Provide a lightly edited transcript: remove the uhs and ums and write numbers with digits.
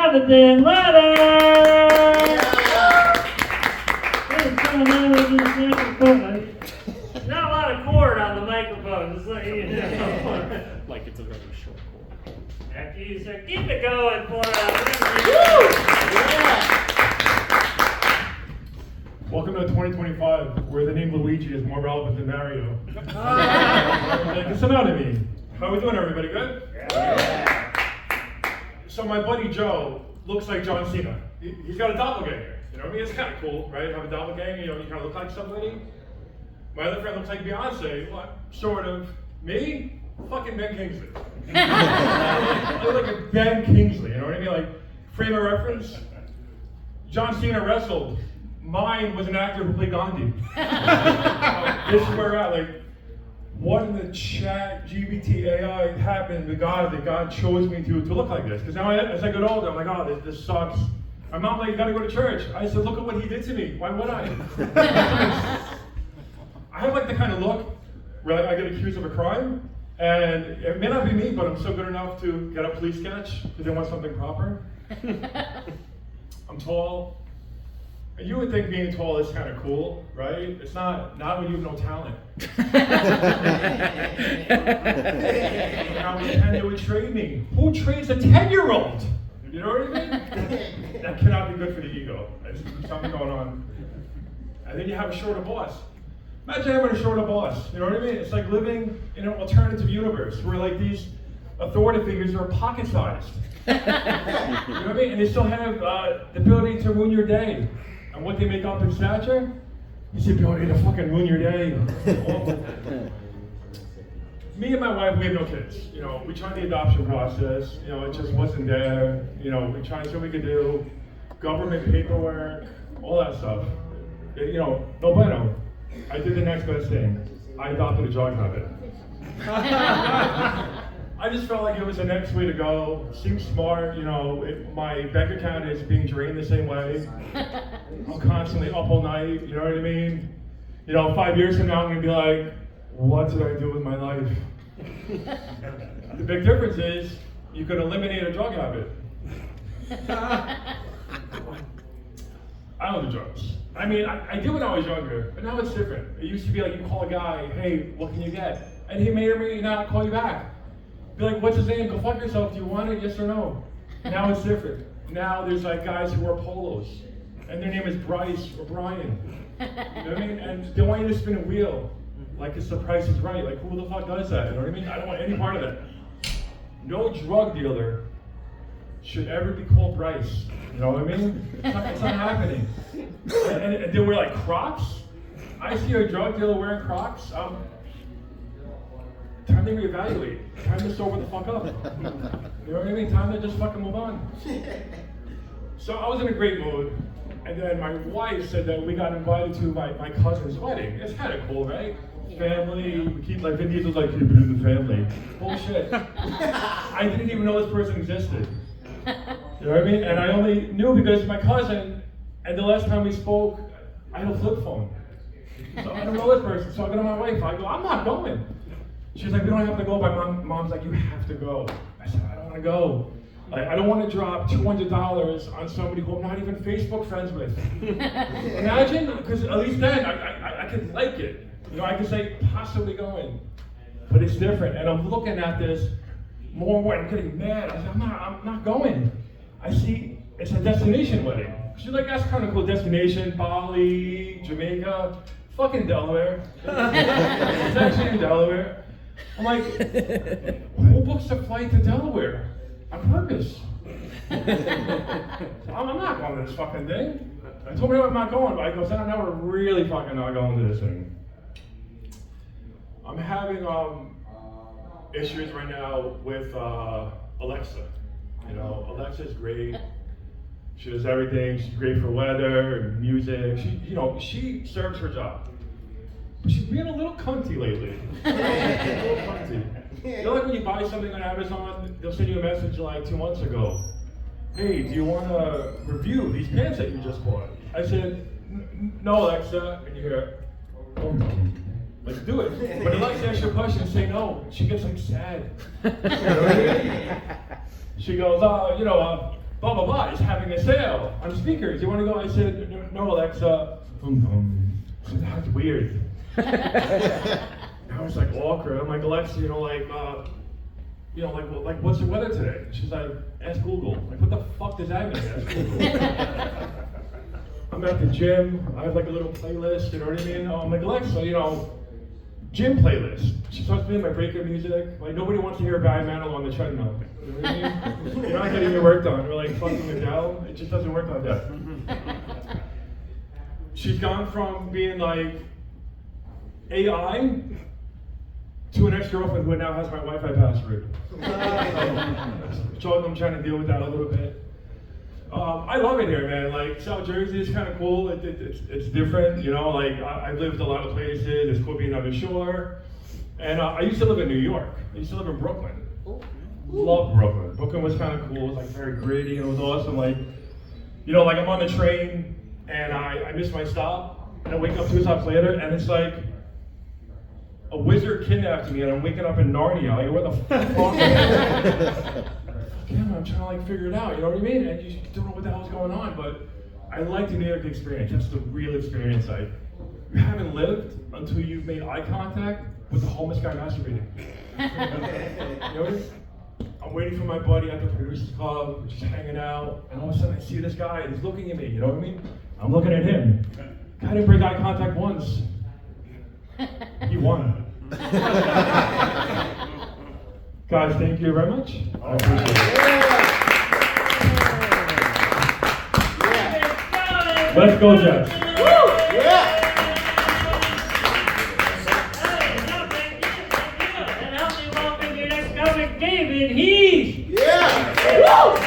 Jonathan Leonard! Not a lot of cord on the microphone, just like you know. Like it's a very short cord. After you start, keep it going for Welcome to 2025, where the name Luigi is more relevant than Mario. Like, come out at me. How we doing, everybody? Good? Yeah. So my buddy Joe looks like John Cena. He's got a doppelganger. You know what I mean? It's kind of cool, right? Have a doppelganger. You know, you kind of look like somebody. My other friend looks like Beyonce. What? Sort of. Me? Fucking Ben Kingsley. I look like Ben Kingsley. You know what I mean? Like, frame of reference. John Cena wrestled. Mine was an actor who played Gandhi. This is where we're at. Like, what in the chat GBT AI happened to God that God chose me to look like this? Because now as I get older, I'm like, oh, this sucks. My mom like, you gotta go to church. I said, look at what he did to me. Why would I? I have like the kind of look where I get accused of a crime, and it may not be me, but I'm still good enough to get a police sketch because they want something proper. I'm tall. And you would think being tall is kind of cool, right? It's not when you have no talent. When I was 10, they would trade me. Who trades a 10-year-old? You know what I mean? That cannot be good for the ego. There's something going on. And then you have a shorter boss. Imagine having a shorter boss. You know what I mean? It's like living in an alternative universe where like these authority figures are pocket-sized. You know what I mean? And they still have the ability to ruin your day. And what they make up in stature? It's the ability to fucking ruin your day. Me and my wife, we have no kids. You know, we tried the adoption process. You know, it just wasn't there. You know, we tried what we could do. Government paperwork, all that stuff. You know, no bueno. I did the next best thing. I adopted a drug habit. I just felt like it was the next way to go. Seemed smart, you know. My bank account is being drained the same way. I'm constantly up all night, you know what I mean? You know, 5 years from now, I'm gonna be like, what did I do with my life? The big difference is, you could eliminate a drug habit. I don't do drugs. I mean, I did when I was younger, but now it's different. It used to be like, you call a guy, hey, what can you get? And he may or may not call you back. Be like, what's his name? Go fuck yourself. Do you want it? Yes or no? Now it's different. Now there's like guys who wear polos, and their name is Bryce or Brian. You know what I mean? And they want you to spin a wheel, like it's The Price is Right. Like, who the fuck does that? You know what I mean? I don't want any part of that. No drug dealer should ever be called Bryce. You know what I mean? It's not happening. And they wear like Crocs. I see a drug dealer wearing Crocs. Time to reevaluate. Time to sober the fuck up. You know what I mean? Time to just fucking move on. So I was in a great mood, and then my wife said that we got invited to my cousin's wedding. It's kind of cool, right? Family, we keep like Vinnies was like, keep it in the family. Bullshit. I didn't even know this person existed. You know what I mean? And I only knew because my cousin, and the last time we spoke, I had a flip phone. So I don't know this person. So I go to my wife, I go, I'm not going. She's like, we don't have to go. My mom's like, you have to go. I said, I don't want to go. Like, I don't want to drop $200 on somebody who I'm not even Facebook friends with. Imagine, because at least then I could like it. You know, I could say possibly going, but it's different. And I'm looking at this more and more. I'm getting mad. I said, I'm not going. I see it's a destination wedding. She's like, that's kind of cool destination. Bali, Jamaica, fucking Delaware. It's actually in Delaware. I'm like, who books a flight to Delaware on purpose? I'm not going to this fucking thing. I told me I'm not going, but I go, now we're really fucking not going to this thing. I'm having issues right now with Alexa. You know, Alexa's great. She does everything. She's great for weather, music. She serves her job. She's being a little cunty lately. A little cunty. You know, like when you buy something on Amazon, they'll send you a message like 2 months ago. Hey, do you want to review these pants that you just bought? I said, no, Alexa. And you hear, oh no. Let's do it. When Alexa asks you a question, say no. She gets like sad. You know what I mean? She goes, blah blah blah is having a sale on speakers. You want to go? I said, no, Alexa. I said, that's weird. I was like awkward. I'm like, Alexa, like what's the weather today? She's like, ask Google. Like, what the fuck does that mean? Ask Google. I'm at the gym. I have like a little playlist. You know what I mean? I'm like, Alexa, gym playlist. She starts playing my breaker music. Like, nobody wants to hear bad metal on the treadmill. You know what I mean? You're not getting your work done. We're like fucking Adele. It just doesn't work like that. She's gone from being like AI to an ex-girlfriend who now has my Wi-Fi password. So I'm trying to deal with that a little bit. I love it here, man. Like, South Jersey is kind of cool. It's different, Like, I've lived a lot of places. It's cool being on the shore. And I used to live in New York. I used to live in Brooklyn. Love Brooklyn. Brooklyn was kind of cool. It was like very gritty and it was awesome. Like, like I'm on the train and I miss my stop and I wake up 2 stops later and it's like a wizard kidnapped me and I'm waking up in Narnia. Like, where the fuck am I? Damn, I'm trying to like figure it out, you know what I mean? And you don't know what the hell's going on, but I like the New York experience. That's the real experience. Like, you haven't lived until you've made eye contact with the homeless guy masturbating. You know, I'm waiting for my buddy at the producers club, we're just hanging out, and all of a sudden I see this guy and he's looking at me, you know what I mean? I'm looking at him. Guy didn't break eye contact once. He won. Guys, thank you very much. I appreciate it. Let's go, Jets. Vinnies! Yeah! Woo!